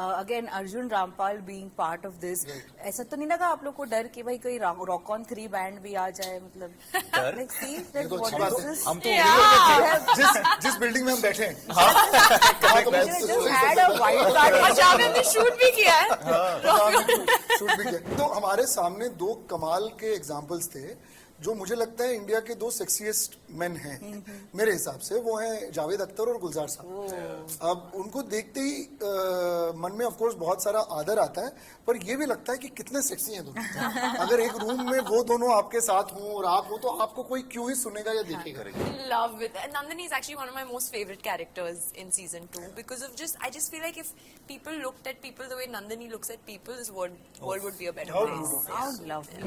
Again Arjun Rampal being part of this, ऐसा तो नहीं लगा आप लोग को डर कि भाई कोई रॉक ऑन 3 बैंड भी आ जाए, मतलब like, see, that तो what अच्छी बात is है। this? हम तो जिस बिल्डिंग में हम बैठे हैं Just had a wild card. अच्छा हमने शूट भी किया है। शूट भी किया। तो हमारे सामने दो कमाल के एग्जाम्पल्स थे जो मुझे लगता है इंडिया के दो सेक्सीएस्ट मेन हैं मेरे हिसाब से, वो हैं जावेद अख्तर और गुलजार साहब। अब उनको देखते ही मन में ऑफ कोर्स बहुत सारा आदर आता है, पर ये भी लगता है कि कितने सेक्सी हैं दोनों। अगर एक रूम में वो दोनों आपके साथ हों और आप हो तो आपको कोई क्यों ही सुनेगा या देखेगा। Love it. And Nandini is actually one of my most favorite characters in season 2 because of I just feel like if people looked at people the way Nandini looks at people, this world would be a better place. How lovely.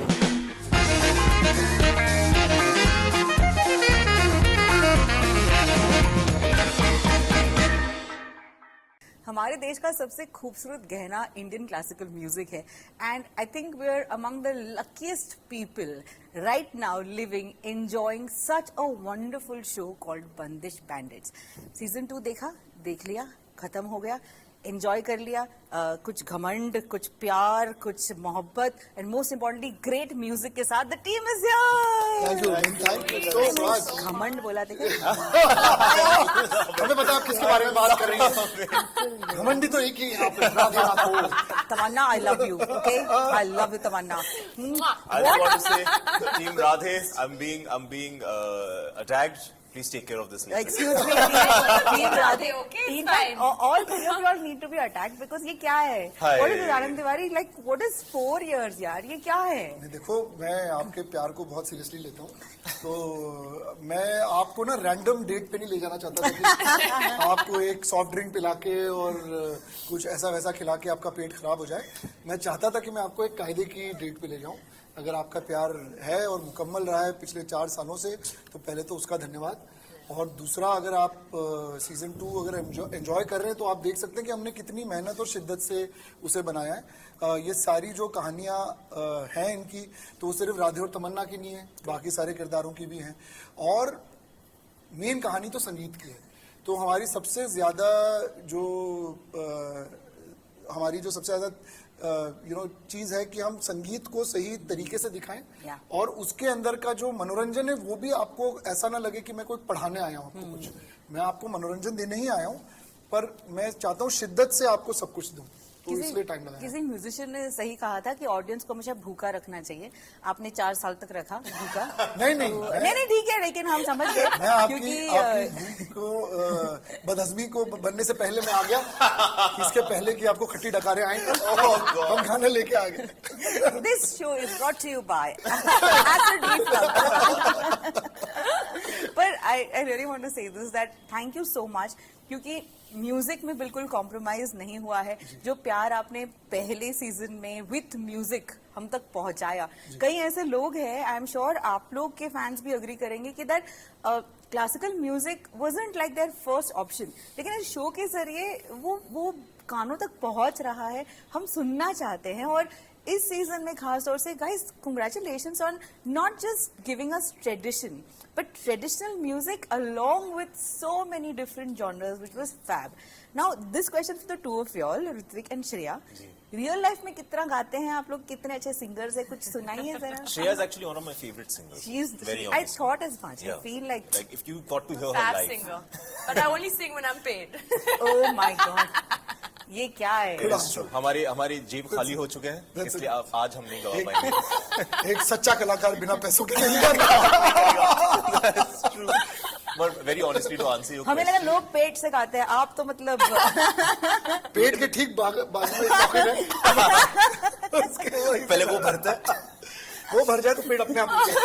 हमारे देश का सबसे खूबसूरत गहना Indian classical music है, and I think we are among the luckiest people right now living enjoying such a wonderful show called Bandish bandits. Season 2 देख लिया, खत्म हो गया, एंजॉय कर लिया, कुछ घमंड, कुछ प्यार, कुछ मोहब्बत, and most importantly great music के साथ the team is thank you so much. घमंड बोला देखा। हमें पता आप किसके बारे में बात कर रही हैं। घमंडी तो एक ही है यहाँ पे। Tamanna, I love you, okay, I love you Tamanna. I just want to say, Team Radhe, I'm being attacked. Please take care of this later. Excuse me, Team Radhe, okay, in it's fact, fine. all three of you all need to be attacked because ये क्या है? Hi. What is this, Anand Tiwari? Like, what is 4 years यार? ये क्या है? नहीं, देखो मैं आपके प्यार को बहुत सीरियसली लेता हूँ, तो मैं आपको ना रैंडम डेट पे नहीं ले जाना चाहता था कि आपको एक सॉफ्ट ड्रिंक पिला के और कुछ ऐसा वैसा खिला के आपका पेट खराब हो जाए। मैं चाहता था कि मैं आपको एक कायदे की डेट पे ले जाऊँ। अगर आपका प्यार है और मुकम्मल रहा है पिछले 4 सालों से, तो पहले तो उसका धन्यवाद। और दूसरा, अगर आप सीजन 2 अगर एंजॉय कर रहे हैं तो आप देख सकते हैं कि हमने कितनी मेहनत और शिद्दत से उसे बनाया है। ये सारी जो कहानियां हैं इनकी, तो वो सिर्फ राधे और तमन्ना की नहीं है, बाकी सारे किरदारों की भी हैं। और मेन कहानी तो संगीत की है। तो हमारी सबसे ज्यादा जो चीज है कि हम संगीत को सही तरीके से दिखाएं, और उसके अंदर का जो मनोरंजन है वो भी आपको ऐसा ना लगे कि मैं कोई पढ़ाने आया हूं आपको कुछ। मैं आपको मनोरंजन देने ही आया हूं, पर मैं चाहता हूं शिद्दत से आपको सब कुछ दूं, तो इसलिए टाइम लगा। किसी म्यूजिशियन ने सही कहा था कि ऑडियंस को हमेशा भूखा रखना चाहिए। आपने 4 साल तक रखा भूखा। नहीं ठीक है, लेकिन हम समझ गए क्योंकि भूख को बदहजमी को बनने से पहले मैं आ गया, इसके पहले कि आपको खट्टी डकारे आएंगे हम खाना लेके आ गए। This show is brought to you by acid reflux. पर I really want to say this that thank you so much, क्योंकि म्यूजिक में बिल्कुल कॉम्प्रोमाइज नहीं हुआ है। जो प्यार आपने पहले सीजन में विथ म्यूजिक हम तक पहुंचाया, कई ऐसे लोग हैं, आई एम श्योर आप लोग के फैंस भी अग्री करेंगे कि that classical music wasn't like their first option, लेकिन इस शो के जरिए वो कानों तक पहुंच रहा है, हम सुनना चाहते हैं। और इस सीजन में खास तौर से guys, congratulations on not just giving us tradition but traditional music along with so many different genres, which was fab. Now this question for the two of you all, Ritwik and Shreya. Real life में कितना गाते हैं आप लोग, कितने अच्छे singers हैं, कुछ सुनाइए जरा। Shreya is actually one of my favorite singers. I thought as much. I feel like if you got to hear her Fab live. singer, but I only sing when I'm paid. oh my god, ये क्या है? हमारी जेब खाली हो चुके हैं, इसलिए आज हम नहीं गा पाएंगे। एक सच्चा कलाकार बिना पैसों के नहीं गाता। That's true. But very honestly to answer your हमें लगा question, लोग पेट से गाते हैं, आप तो मतलब पेट के ठीक बाजू में पॉकेट है, पहले वो भरता है। वो भर जाए तो पेट अपने आप भर जाए।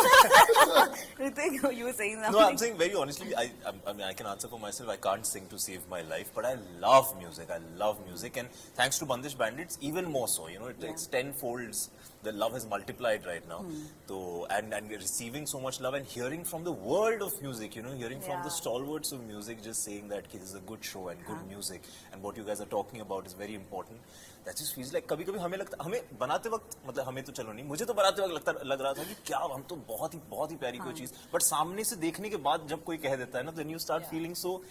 Ritwik, you were saying No, I'm saying very honestly, I mean, I can answer for myself. I can't sing to save my life, but I love music. I love music, and thanks to Bandish Bandits, even more so. You know, it takes 10 folds. The love has multiplied right now. So, and receiving so much love and hearing from the world of music, you know, hearing from the stalwarts of music, just saying that this is a good show and good music, and what you guys are talking about is very important. That just feels like कभी-कभी हमें लगता, हमें बनाते वक्त, मतलब हमें तो चलो नहीं, मुझे तो बनाते वक्त लगता लग रहा था कि क्या हम तो बहुत ही प्यारी कोई चीज, बट सामने से देखने के बाद जब कोई कह देता है ना, then you start feeling so,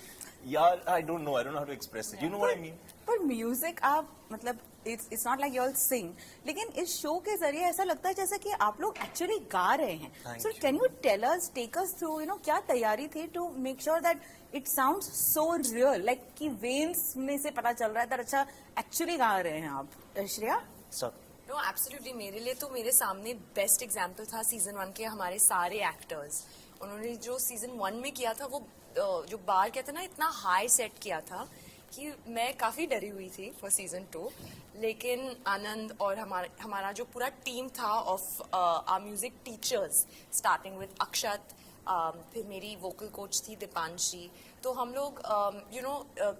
यार I don't know how to express it, you know what I mean. पर म्यूजिक आप मतलब it's not like you all sing, लेकिन इस शो के जरिए ऐसा लगता है जैसे कि आप लोग एक्चुअली गा रहे हैं. Thank so you. Can you tell us, take us through, you know क्या तैयारी थी to make sure that it sounds so real, like कि वेन्स में से पता चल रहा है दैट अच्छा एक्चुअली गा रहे हैं आप. श्रेया? नो एब्सोल्युटली, मेरे लिए तो मेरे सामने बेस्ट एग्जाम्पल था सीजन 1 के हमारे सारे एक्टर्स. उन्होंने जो सीजन 1 में किया था वो जो बार कहते हैं ना, इतना हाई सेट किया था कि मैं काफी डरी हुई थी फॉर सीजन 2. लेकिन आनंद और हमारा जो पूरा टीम था of our music teachers, starting with Akshat, फिर मेरी वोकल कोच थी दीपांशी, तो हम लोग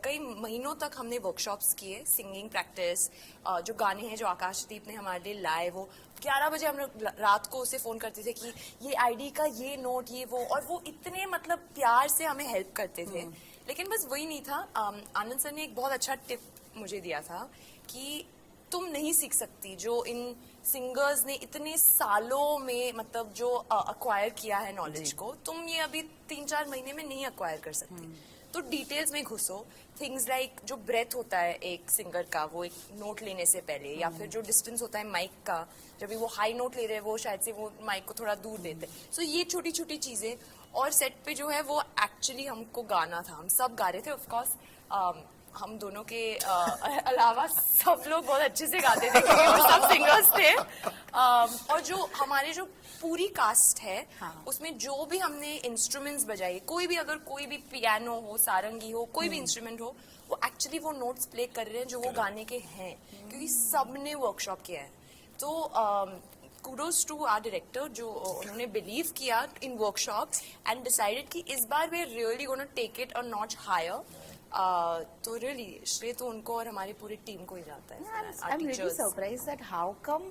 कई महीनों तक हमने वर्कशॉप्स किए, सिंगिंग प्रैक्टिस, जो गाने हैं जो आकाशदीप ने हमारे लिए लाए, वो 11 बजे हम लोग रात को उसे फोन करते थे कि ये आईडी का ये नोट, ये वो, और वो इतने मतलब प्यार से हमें हेल्प करते थे. लेकिन बस वही नहीं था. आनंद सर ने एक बहुत अच्छा टिप मुझे दिया था कि तुम नहीं सीख सकती जो इन सिंगर्स ने इतने सालों में मतलब जो अक्वायर किया है नॉलेज को, तुम ये अभी 3-4 महीने में नहीं अक्वायर कर सकती. तो डिटेल्स में घुसो. थिंग्स लाइक जो ब्रेथ होता है एक सिंगर का, वो एक नोट लेने से पहले, या फिर जो डिस्टेंस होता है माइक का, जब भी वो हाई नोट ले रहे हैं वो शायद से वो माइक को थोड़ा दूर देते हैं. सो ये छोटी छोटी चीजें. और सेट पे जो है वो एक्चुअली हमको गाना था, हम सब गा रहे थे. ऑफकोर्स हम दोनों के अलावा सब लोग बहुत अच्छे से गाते थे क्योंकि वो सब सिंगर्स थे. और जो हमारे जो पूरी कास्ट है, उसमें जो भी हमने इंस्ट्रूमेंट्स बजाए, कोई भी अगर कोई भी पियानो हो, सारंगी हो, कोई भी इंस्ट्रूमेंट हो, वो एक्चुअली वो नोट्स प्ले कर रहे हैं जो वो गाने के हैं, क्योंकि सबने वर्कशॉप किया है. तो kudos to our director जो उन्होंने बिलीव किया इन वर्कशॉप एंड डिसाइडेड कि इस बार we really gonna take it a notch higher. तो रियली श्रेय तो उनको और हमारी पूरी टीम को ही जाता है. I'm really surprised that how come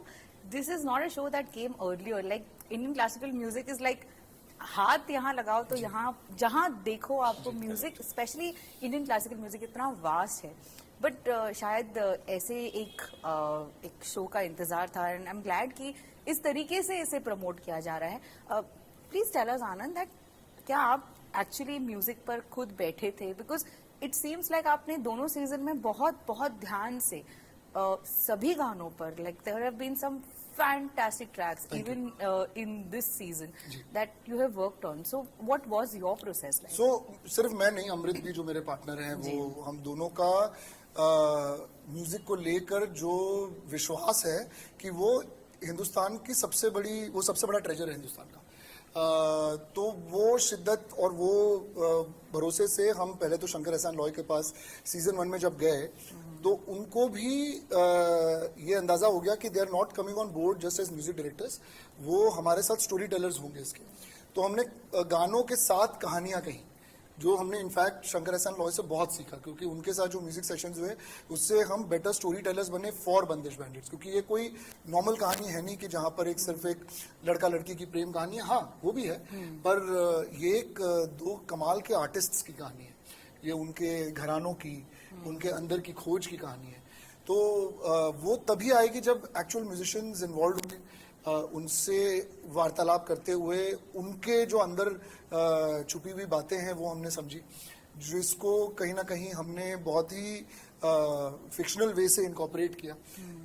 this is not a show that came earlier. Like Indian classical music is like हाथ यहाँ लगाओ तो यहाँ जहाँ देखो आपको music, specially Indian classical music इतना वास्ट है. बट शायद ऐसे एक शो का इंतजार था, एंड आई एम ग्लैड कि इस तरीके से इसे प्रमोट किया जा रहा है. Please tell us Anand that क्या आप एक्चुअली म्यूजिक पर खुद बैठे थे, बिकॉज इट सीम्स लाइक आपने दोनों सीजन में बहुत ध्यान से सभी गानों पर, like there have been some fantastic tracks even in this season that you have worked on. So what was your process like? So सिर्फ मैं नहीं, अमृत भी जो मेरे पार्टनर हैं, वो हम दोनों का म्यूजिक को लेकर जो विश्वास है कि वो हिंदुस्तान की सबसे बड़ा ट्रेजर है हिंदुस्तान का. तो वो शिद्दत और वो भरोसे से हम पहले तो शंकर एहसान लॉय के पास सीजन 1 में जब गए, तो उनको भी ये अंदाजा हो गया कि they are not coming on board just as music directors, वो हमारे साथ स्टोरी टेलर्स होंगे इसके. तो हमने गानों के साथ कहानियां कही, जो हमने इनफैक्ट शंकर एहसान लॉय से बहुत सीखा, क्योंकि उनके साथ जो म्यूजिक सेशंस हुए उससे हम बेटर स्टोरी टेलर्स बने फॉर बंदिश बैंडिट्स. क्योंकि ये कोई नॉर्मल कहानी है नहीं कि जहां पर सिर्फ एक लड़का लड़की की प्रेम कहानी है, हाँ वो भी है, पर ये एक दो कमाल के आर्टिस्ट्स की कहानी है. ये उनके घरानों की, उनके अंदर की खोज की कहानी है. तो वो तभी आएगी जब एक्चुअल म्यूजिशियंस इन्वॉल्व होंगे, उनसे वार्तालाप करते हुए उनके जो अंदर छुपी हुई बातें हैं वो हमने समझी, जिसको कहीं ना कहीं हमने बहुत ही फिक्शनल वे से इनकॉर्पोरेट किया.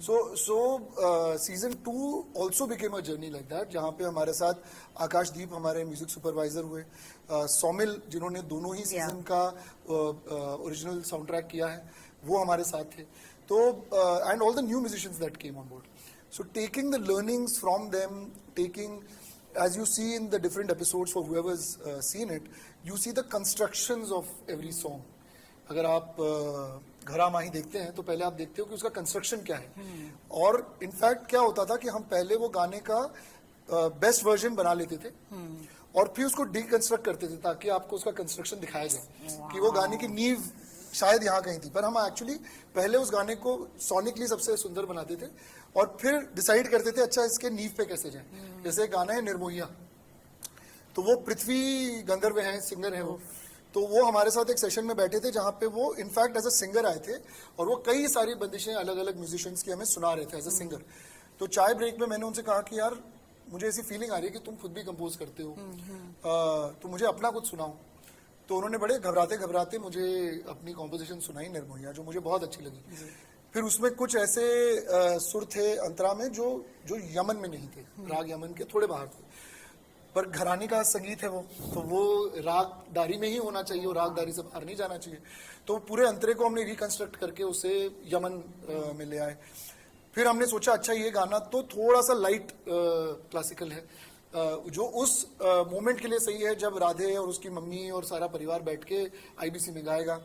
सो season 2 also became a journey like that, जहाँ पे हमारे साथ आकाशदीप हमारे म्यूजिक सुपरवाइजर हुए, सौमिल जिन्होंने दोनों ही सीजन का ओरिजिनल साउंड ट्रैक किया है, वो हमारे साथ थे. तो and all the new musicians that came on board. So taking the learnings from them, as you see in the different episodes for whoever's seen it, you see the constructions of every song. अगर आप घरा माही देखते हैं तो पहले आप देखते हो कि उसका कंस्ट्रक्शन क्या है, और इनफैक्ट क्या होता था कि हम पहले वो गाने का बेस्ट वर्जन बना लेते थे और फिर उसको डीकंस्ट्रक्ट करते थे ताकि आपको उसका कंस्ट्रक्शन दिखाया जाए कि वो गाने की नींव शायद यहाँ कहीं थी. पर हम एक्चुअली पहले उस गाने को सोनिकली सबसे सुंदर बनाते थे और फिर डिसाइड करते थे अच्छा इसके नींव पे कैसे जाए. जैसे गाना है निर्मोहिया, तो वो पृथ्वी गंधर्व हैं, सिंगर हैं वो, तो वो हमारे साथ एक सेशन में बैठे थे जहाँ पे वो इनफैक्ट एज अ सिंगर आए थे और वो कई सारी बंदिशें अलग अलग म्यूजिशियंस की हमें सुना रहे थे एज अ सिंगर. तो चाय ब्रेक में मैंने उनसे कहा कि यार मुझे ऐसी फीलिंग आ रही है कि तुम खुद भी कंपोज करते हो, तो मुझे अपना कुछ सुनाओ। तो उन्होंने बड़े घबराते घबराते मुझे अपनी कॉम्पोजिशन सुनाई निर्मोहिया, जो मुझे बहुत अच्छी लगी। फिर उसमें कुछ ऐसे सुर थे अंतरा में जो यमन में नहीं थे, राग यमन के थोड़े बाहर थे, पर घराने का संगीत है वो, तो वो रागदारी में ही होना चाहिए और रागदारी से बाहर नहीं जाना चाहिए। तो पूरे अंतरे को हमने रिकंस्ट्रक्ट करके उसे यमन में ले आए। फिर हमने सोचा अच्छा ये गाना तो थोड़ा सा लाइट क्लासिकल है, जो उस मोमेंट के लिए सही है जब राधे और उसकी मम्मी और सारा परिवार बैठ के आईबीसी में गाएगा।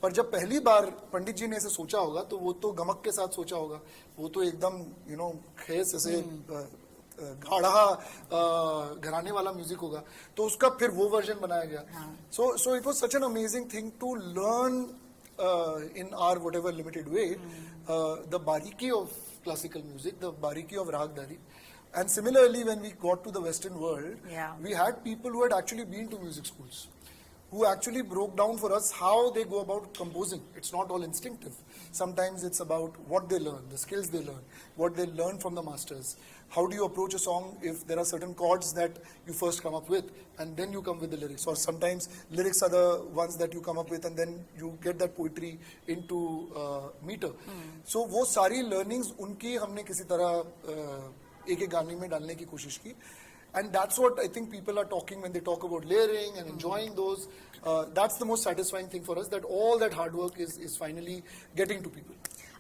पर जब पहली बार पंडित जी ने ऐसे सोचा होगा तो वो तो गमक के साथ सोचा होगा, वो तो एकदम खेस ऐसे गाढ़ा घराने वाला म्यूजिक होगा, तो उसका फिर वो वर्जन बनाया गया। So it was such an amazing thing to learn in our whatever limited way the bariki of classical music, the bariki of ragdari. And similarly, when we got to the Western world, we had people who had actually been to music schools, who actually broke down for us how they go about composing. It's not all instinctive. Sometimes it's about what they learn, the skills they learn, what they learn from the masters. How do you approach a song if there are certain chords that you first come up with and then you come with the lyrics, or sometimes lyrics are the ones that you come up with and then you get that poetry into meter. So वो सारी learnings उनकी हमने किसी तरह एक गाने में डालने की कोशिश की, and that's what I think people are talking when they talk about layering and enjoying those. That's the most satisfying thing for us, that all that hard work is finally getting to people.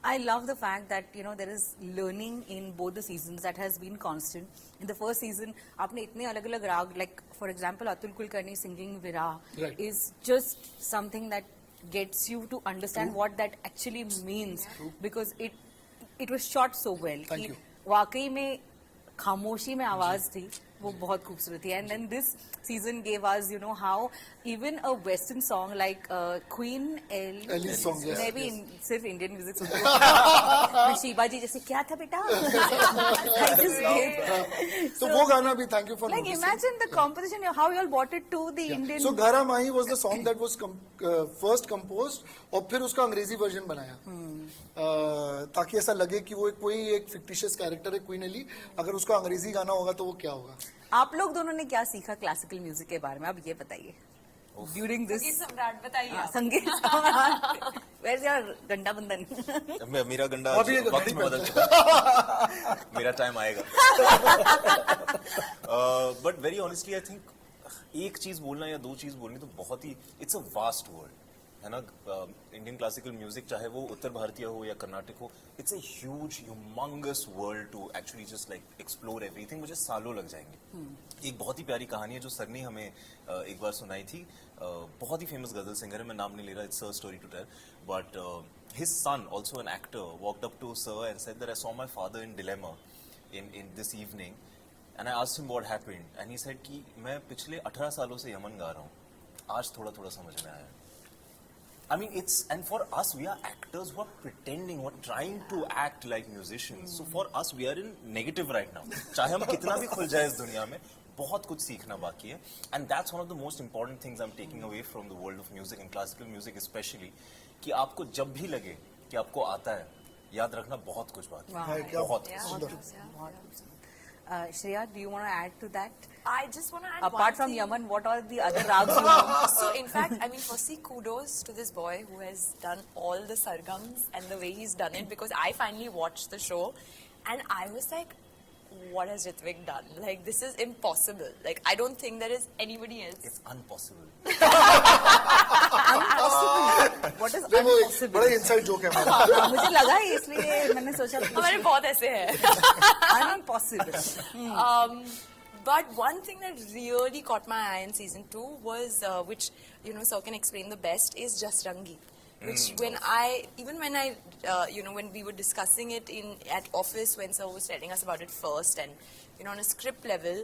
I love the fact that there is learning in both the seasons that has been constant. In the first season, आपने इतने अलग-अलग राग, like for example, Atul Kulkarni singing Vira is just something that gets you to understand what that actually means, because it was shot so well. Thank you. वाकई में खामोशी में आवाज थी, वो बहुत खूबसूरत थी. And then this season gave us, how even a Western song like Queen Ellie's song, yes, मैं भी yes. सिर्फ इंडियन म्यूजिक सुनती हूँ. मैं शिवा जी जैसे क्या था बेटा. I just did. So वो गाना भी, thank you for Like noticing. imagine the composition, how you all brought it to the Indian. So Ghara Mahi was the song that was first composed और फिर उसका अंग्रेजी वर्जन बनाया, ताकि ऐसा लगे कि वो कोई एक फिक्टिशियस कैरेक्टर है क्वीन एली, अगर उसका अंग्रेजी गाना होगा तो वो क्या होगा. आप लोग दोनों ने क्या सीखा क्लासिकल म्यूजिक के बारे में, अब ये बताइए. During this संगीत सम्राट बताइए आप. संगीत where's your गंडा बंधन. मेरा गंडा अभी एक वक्त घड़ी में बदल चुका. मेरा टाइम आएगा. But very honestly I think एक चीज बोलना या दो चीज बोलनी तो बहुत ही, इट्स अ वास्ट वर्ल्ड है ना. इंडियन क्लासिकल म्यूजिक चाहे वो उत्तर भारतीय हो या कर्नाटक हो, it's a huge humongous world to actually just like explore everything. मुझे सालों लग जाएंगे. एक बहुत ही प्यारी कहानी है जो सर ने हमें एक बार सुनाई थी. बहुत ही फेमस गजल सिंगर है, मैं नाम नहीं ले रहा, it's a story to tell, but his son, also an actor, walked up to sir and said that I saw my father in dilemma in this evening, and I asked him what happened, and he said कि मैं पिछले 18 सालों से Yemen गा रहा हूँ, आज थोड़ा थोड़ा समझ में आया. I mean, and for us, we are actors who are pretending, who are trying to act like musicians. So for us, we are in negative right now. चाहे हम कितना भी खुल जाए इस दुनिया में, बहुत कुछ सीखना बाकी है. And that's one of the most important things I'm taking away from the world of music and classical music especially, कि आपको जब भी लगे कि आपको आता है, याद रखना बहुत कुछ बात है. बहुत सुंदर. Shreya, do you want to add to that? I just want to add Apart one from thing. Yaman, what are the other rags you know? So in fact, I mean, firstly, kudos to this boy who has done all the sargams and the way he's done it, because I finally watched the show and I was like, what has Ritvik done? Like, this is impossible. Like, I don't think there is anybody else. It's impossible. What is वो एक impossible? बड़ा inside joke है हमारा. हाँ, मुझे लगा ही, इसलिए मैंने सोचा हमारे बहुत ऐसे हैं. impossible. But one thing that really caught my eye in season 2 was, which Sir can explain the best, is Just Rangi. Which when when we were discussing it at office, when Sir was telling us about it first, and on a script level,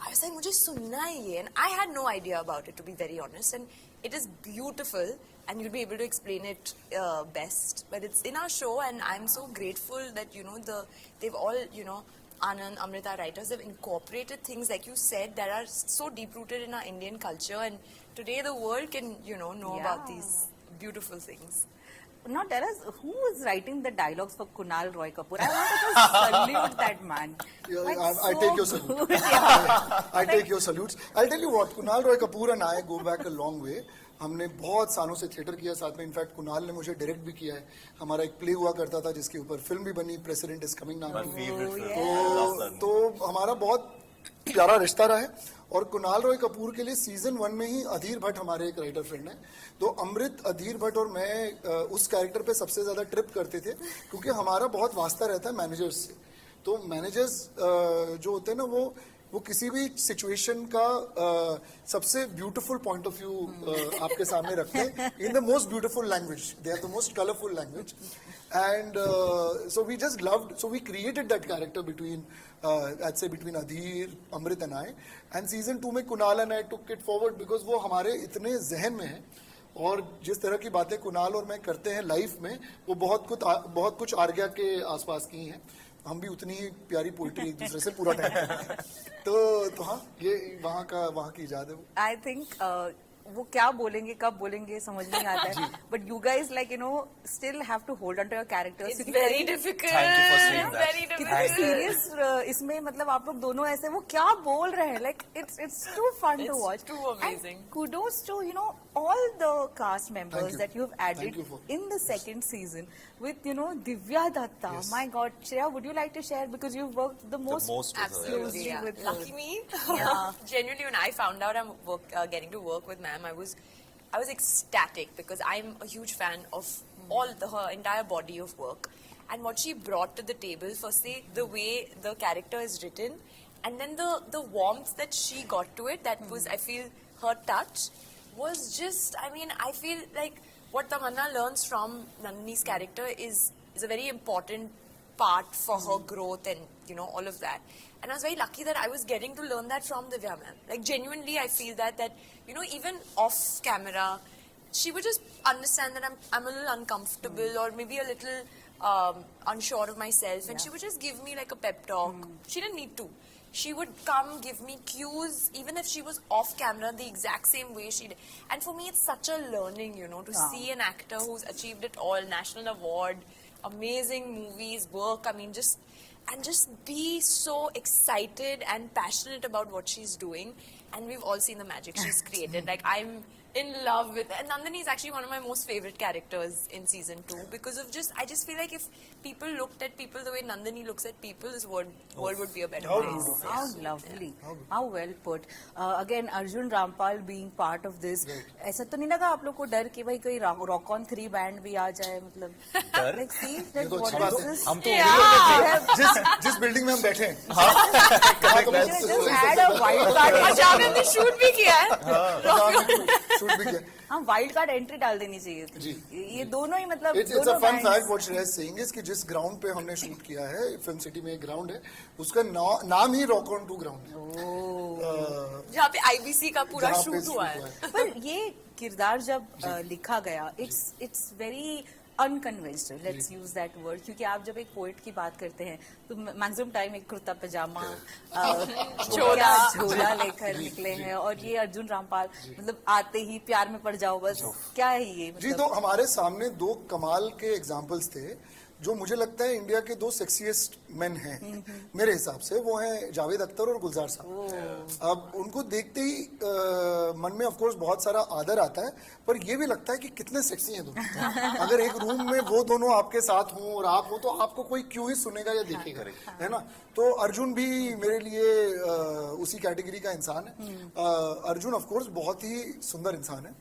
I was like, मुझे सुनना है ये, and I had no idea about it, to be very honest. And it is beautiful, and you'll be able to explain it best. But it's in our show, and I'm so grateful that they've all Anand, Amrita writers have incorporated things like you said that are so deep rooted in our Indian culture, and today the world can know about these beautiful things. now tell us who is writing the dialogues for Kunal Roy Kapoor. I want to just salute that man. Yeah, Like, I so take your salute. good. Yeah. I take your salutes. I'll tell you what, Kunal Roy Kapoor and I go back a long way. हमने बहुत सालों से theatre किया साथ में. In fact Kunal ने मुझे direct भी किया है. हमारा एक प्ले हुआ करता था जिसके ऊपर फिल्म भी बनी, प्रेसिडेंट इज कमिंग नाम My की. favorite film. I love that. तो हमारा बहुत प्यारा रिश्ता रहा है. और कुणाल रॉय कपूर के लिए सीजन 1 में ही अधीर भट्ट हमारे एक राइटर फ्रेंड हैं. तो अमृत, अधीर भट्ट और मैं उस कैरेक्टर पे सबसे ज्यादा ट्रिप करते थे क्योंकि हमारा बहुत वास्ता रहता है मैनेजर्स से. तो मैनेजर्स जो होते हैं ना वो किसी भी सिचुएशन का सबसे ब्यूटीफुल पॉइंट ऑफ व्यू आपके सामने रखते हैं in the most beautiful language. They are the most colourful language. And so we just loved, so we created that character between, I'd say between Adhir, Amrit and I. And season 2 में Kunal and I took it forward because वो हमारे इतने जहन में है और जिस तरह की बातें कुणाल और मैं करते हैं लाइफ में वो बहुत कुछ आर्या के आसपास की हैं. हम भी उतनी ही प्यारी पोइट्री एक दूसरे से पूरा टाइम. तो हाँ, ये वहाँ की इजाद है वो. I think वो क्या बोलेंगे कब बोलेंगे समझ नहीं आता है. But you guys like you know still have to hold on to your characters. It's very difficult. Thank you for saying that. Very कितने difficult. सीरियस इसमें मतलब आप लोग दोनों ऐसे वो क्या बोल रहे हैं. Like it's too fun to It's watch. too amazing. Kudos to all the cast members Thank you. that you've added Thank you for- in the second season with Divya Datta. Yes. My God, Shreya, would you like to share because you've worked the most most with her, closely Absolutely, yeah. with her. Lucky me. Yeah. Genuinely, when I found out I'm getting to work with ma'am, I was ecstatic because I'm a huge fan of her entire body of work and what she brought to the table. Firstly, the way the character is written, and then the warmth that she got to it. That was, I feel, her touch was just. I mean, I feel like what Tamanna learns from Nandini's character is a very important part for her growth and all of that. And I was very lucky that I was getting to learn that from Divya ma'am. Like genuinely, I feel that even off camera, she would just understand that I'm a little uncomfortable or maybe a little unsure of myself, and she would just give me like a pep talk. She didn't need to. She would come give me cues, even if she was off camera, the exact same way she did. And for me, it's such a learning, to see an actor who's achieved it all, national award, amazing movies, work. I mean, just be so excited and passionate about what she's doing. And we've all seen the magic she's created. Like, I'm in love with, and Nandini is actually one of my most favorite characters in season 2 because of I just feel like if people looked at people the way Nandini looks at people, this world would be a better How place. beautiful. How lovely. How well put. Again, Arjun Rampal being part of this. ऐसा तो नहीं लगा आप लोग को डर कि भाई कोई Rock On 3 बैंड भी आ जाए मतलब. डर? Like, see, ये like, तो what अच्छी बात is है. this? हम तो जिस बिल्डिंग में हम बैठे हैं You just had a wild card. और जहाँ पे हमने शूट भी किया है. शूट भी किया. हाँ, वाइल्ड कार्ड एंट्री डाल देनी चाहिए थी. जी. ये दोनों ही मतलब It's a दोनों fun bands. fact what Shreya is saying is कि जिस ग्राउंड पे हमने शूट किया है, फिल्म सिटी में एक ग्राउंड है, उसका नाम ही रॉक ऑन 2 ग्राउंड है. जहाँ पे IBC का पूरा जहाँ पे शूट हुआ है. पर ये किरदार जब लिखा गया, it's very unconventional, let's use that word, क्योंकि आप जब एक पोएट की बात करते हैं तो मैक्सिमम टाइम एक कुर्ता पजामा झोला लेकर निकले हैं, और ये अर्जुन रामपाल मतलब आते ही प्यार में पड़ जाओ बस. क्या है ये जी, मतलब? तो हमारे सामने 2 कमाल के एग्जाम्पल्स थे जो मुझे लगता है इंडिया के 2 सेक्सीएस्ट मेन हैं मेरे हिसाब से. वो हैं जावेद अख्तर और गुलजार साहब. अब उनको देखते ही मन में ऑफ कोर्स बहुत सारा आदर आता है, पर ये भी लगता है कि कितने सेक्सी हैं दोनों. अगर एक रूम में वो दोनों आपके साथ हों और आप हो तो आपको कोई क्यों ही सुनेगा या देखेगा, है ना. तो अर्जुन भी मेरे लिए उसी कैटेगरी का इंसान है. अर्जुन ऑफ कोर्स बहुत ही सुंदर इंसान है.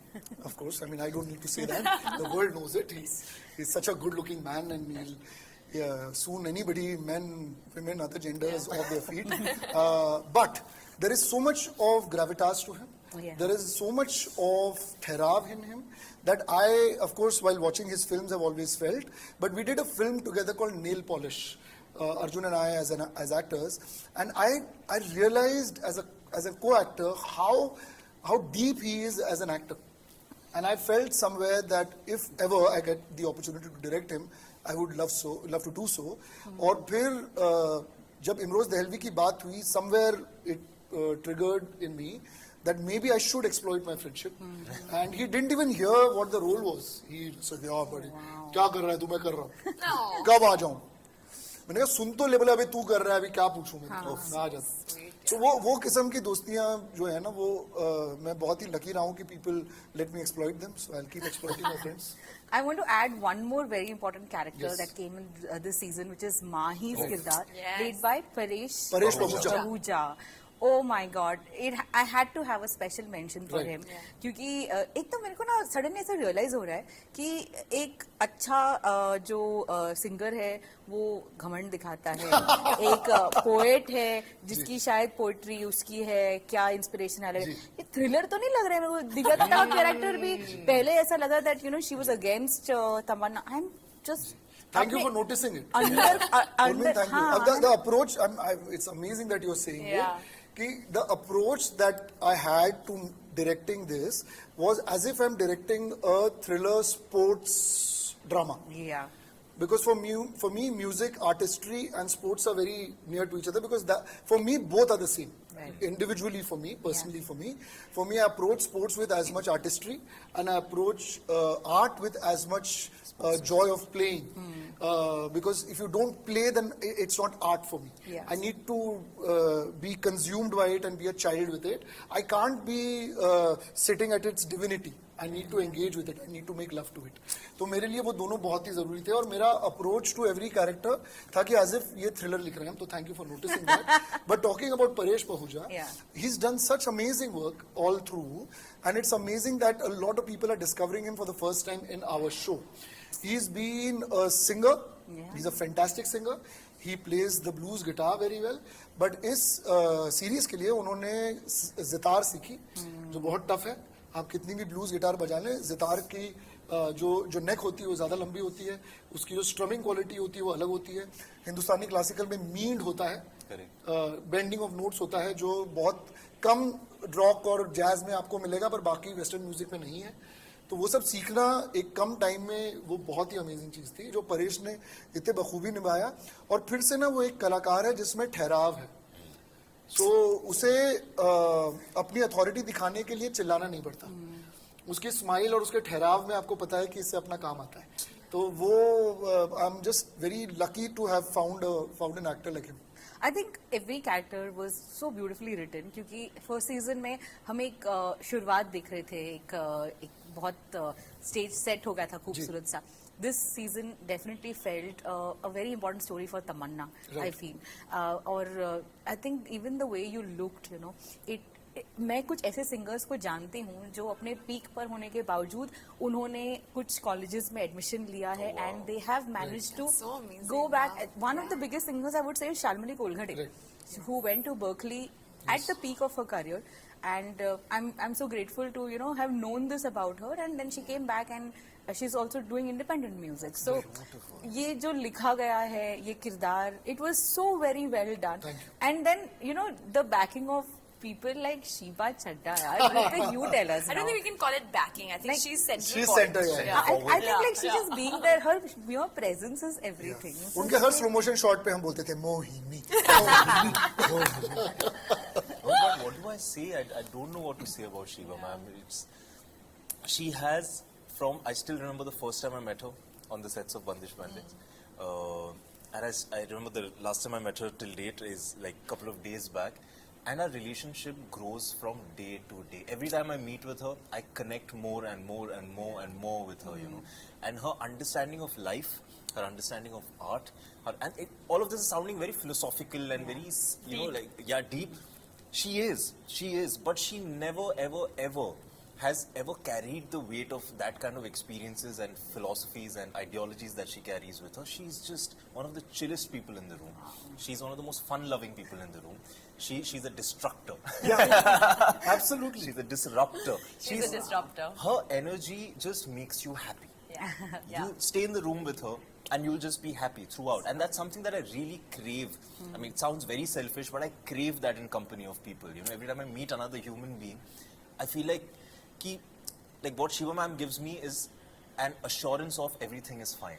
Of course, I mean I don't need to say that, the world knows it. He's such a good-looking man, and soon anybody, men, women, other genders, off their feet. But there is so much of gravitas to him. Yeah. There is so much of therav in him that I, of course, while watching his films, have always felt. But we did a film together called Nail Polish, Arjun and I as actors, and I realized as a co-actor how deep he is as an actor. And I felt somewhere that if ever I get the opportunity to direct him, I would love to do so. और फिर जब इमरोज दहलवी की बात हुई, somewhere it triggered in me that maybe I should exploit my friendship. And he didn't even hear what the role was. He said, "Yeah, buddy, क्या कर रहा है तू? मैं कर रहा हूँ. कब आ जाऊँ?" मैंने कहा सुन तो ले, बोले अभी तू कर रहा है, अभी क्या पूछूं मैं? मैं आ जाता. तो वो किस्म की दोस्तियां जो है ना वो मैं बहुत ही लकी रहा हूँ कि people let me exploit them, so I'll keep exploiting my friends. I want to add one more very important character Yes. that came in this season, which is Mahi's kirdar, Yes. played by Paresh Pahuja. Pahuja. Oh my God! I had to have a special mention for Right. him क्योंकि एक तो मेरे को ना suddenly ऐसा realise हो रहा है कि एक अच्छा जो सिंगर है वो घमंड दिखाता है, एक पोएट है जिसकी शायद पोएट्री उसकी है, क्या इंस्पिरेशन अलग है. ये थ्रिलर तो नहीं लग रहा है मेरे को. दिव्या का कैरेक्टर भी पहले ऐसा लगा that she was against Tamannaah. I am just Thank you for noticing it. अंदर Urmil, thank you. हाँ, The approach, it's amazing that you're saying Yeah. it. कि the approach that I had to directing this was as if I'm directing a thriller sports drama. yeah. Because for me, music, artistry, and sports are very near to each other. Because for me, both are the same. Right. Individually, for me, personally, for me, I approach sports with as much artistry, and I approach art with as much joy of playing. Because if you don't play, then it's not art for me. Yeah. I need to be consumed by it and be a child with it. I can't be sitting at its divinity. I need to engage with it. I need to make love to it. तो मेरे लिए वो दोनों बहुत ही जरूरी थे और मेरा approach to every character था कि as if ये thriller लिख रहे हैं. तो thank you for noticing that. But talking about Paresh Pahuja, Yeah. he's done such amazing work all through, and it's amazing that a lot of people are discovering him for the first time in our show. He's been a singer. Yeah. He's a fantastic singer. He plays the blues guitar very well. But इस series के लिए उन्होंने जितार सीखी, जो बहुत tough है. आप कितनी भी ब्लूज गिटार बजा लें, जितार की जो नेक होती है वो ज़्यादा लंबी होती है, उसकी जो स्ट्रमिंग क्वालिटी होती है वो अलग होती है. हिंदुस्तानी क्लासिकल में मींड होता है, बेंडिंग ऑफ नोट्स होता है, जो बहुत कम रॉक और जैज में आपको मिलेगा पर बाकी वेस्टर्न म्यूजिक में नहीं है. तो वो सब सीखना एक कम टाइम में वो बहुत ही अमेजिंग चीज़ थी जो परेश ने इतने बखूबी निभाया. और फिर से ना वो एक कलाकार है जिसमें ठहराव है. सो उसे अपनी अथॉरिटी दिखाने के लिए चिल्लाना नहीं पड़ता. उसकी स्माइल और उसके ठहराव में आपको पता है कि इससे अपना काम आता है. तो वो I am just very lucky to have found an actor like him. I think every character was so beautifully written क्योंकि फर्स्ट सीजन में हम एक शुरुआत देख रहे थे, एक बहुत स्टेज सेट हो गया था खूबसूरत सा. This season definitely felt a very important story for Tamanna, I feel. और I think even the way you looked, मैं कुछ ऐसे सिंगर्स को जानती हूँ जो अपने पीक पर होने के बावजूद उन्होंने कुछ कॉलेजेस में एडमिशन लिया है and they have managed to So amazing. go back. One of the biggest singers I would say is Shalmali Kolghade, who went to Berkeley at the peak of her career, and I'm so grateful to have known this about her, and then she came back and she's also doing independent music. So ये जो लिखा गया है ये किरदार, it was so very well done. And then the backing of people like Shiba Chadda. Ritik, you tell us. I don't now. think we can call it backing. I think Like, she's central. she's point. center, yeah. I think like she just being there, her presence is everything. So उनके हर slow motion shot पे हम बोलते थे Mohini. Oh God, what do I say? I don't know what to say about Shiva, ma'am. She has I still remember the first time I met her on the sets of Bandish Bandits. And I remember the last time I met her till date is like a couple of days back. And our relationship grows from day to day. Every time I meet with her, I connect more and more and more and more with her, And her understanding of life, her understanding of art, all of this is sounding very philosophical and very, deep. She is. But she never, ever, ever has ever carried the weight of that kind of experiences and philosophies and ideologies that she carries with her. She's just one of the chillest people in the room. She's one of the most fun-loving people in the room. She's a destructor. Yeah, absolutely. She's a disruptor. She's a disruptor. Her energy just makes you happy. Yeah. You stay in the room with her and you'll just be happy throughout. And that's something that I really crave. I mean, it sounds very selfish, but I crave that in company of people. Every time I meet another human being, I feel like what Shiva ma'am gives me is an assurance of everything is fine.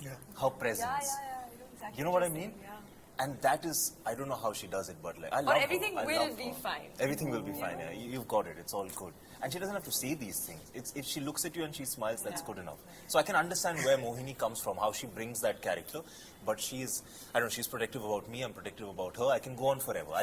Yeah. Her presence. Yeah. I know exactly You know what I you're mean? saying, yeah. And that is, I don't know how she does it, but like, I love Or her. everything I will love be her. fine. Everything will be fine, yeah. You've got it. It's all good. And she doesn't have to say these things. If she looks at you and she smiles, that's good enough. So I can understand where Mohini comes from, how she brings that character. But she's, I don't know, she's protective about me, I'm protective about her. I can go on forever. I